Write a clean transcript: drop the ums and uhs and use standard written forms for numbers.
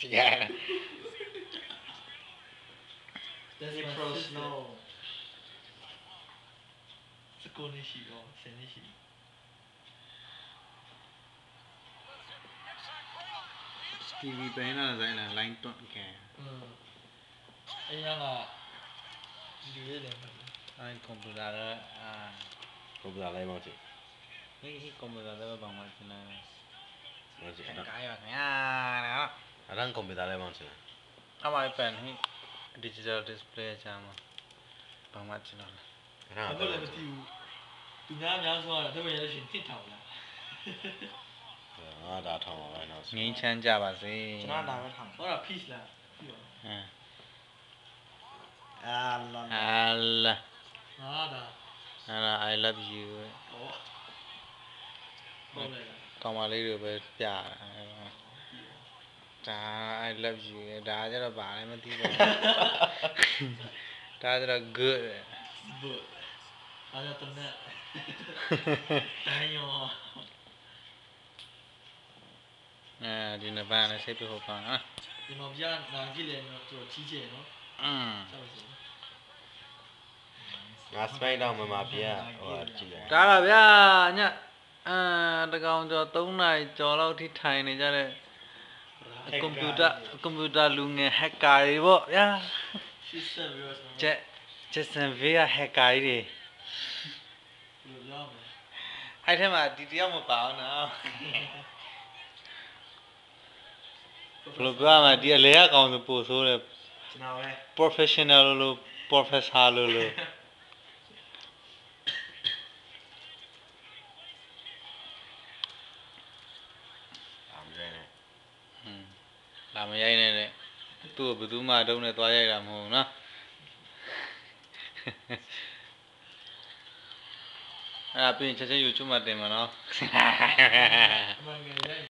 Yeah. That's my Pro sister. Snow. 19နှစ်ရှိတော့10နှစ်ရှိ TV ပဲနားဆိုင်လား line တွန့်ခံ အဲ့ရကဒီရဲတယ်မှာ အဲ့ကွန်ပျူတာလည်းကွန်ပျူတာလိုက်မောင်းချင် ဒီကွန်ပျူတာလည်းဘာမှမသိနိုင် မောင်းချင် ဘူးကားရခင်ဗျာနော် အဲ့ဒါကွန်ပျူတာလိုက်မောင်းချင် အမိုင်ပန်ဟိ digital display ချမ်းမှာဘာမှသိနိုင် အဲ့ဒါ ဘာလို့လဲမသိဘူးသူများဆိုတော့တပည့်ရလို့ရှိရင်တစ်ထောင်လား ငါဒါထောင်းပါပဲနောက် ငင်းချမ်းကြပါစေ ကျွန်တော်ဒါပဲထောင် ဟောတာ peace လားပြီးပါ အာလော Allah ဟာဒါ I love you ဟောဟုတ်လေလား ကောင်မလေးတွေပဲပြတာဒါ I love you ဒါကြတော့ဘာလဲမသိဘူးဒါကြတော့ good ဘတ်အားရတဲ့နဲ့တိုင်းရော ဒီနေ့ဘာလဲစိတ်ပြဟုတ်ပါနော် ဒီမှာပြနာကြည့်လေတော့သူကြီးကျယ်နော်ဆောက်စီ ငါစပိုက်တော့မပြဟိုကြည့်ရ ဒါပါဗျာညတကောင်ကျော်3နာရီကျော်လောက်ထိထိုင်နေကြတဲ့ကွန်ပျူတာလူငယ် hacker တွေပေါ့ဗျာ system ရောဆို Jackson ZY hacker တွေ လို့ပြောမယ် အဲ့ထဲမှာဒီတယောက်မပါအောင်နော်ဘယ်လိုပြောရမလဲဒီအလဲအကောင်ဆိုပို့ဆိုးတယ် ကျွန်တော်ပဲ professional လို့ professor လို့ လာမရိုက်နဲ့တဲ့သူ့ကိုဘယ်သူမှတုံးနဲ့သွားရိုက်တာမဟုတ်ဘူးနော်အဲ့ဒါပြင်ချက်ချင်း YouTube မှာတင်မှာနော် အမှန်ငယ်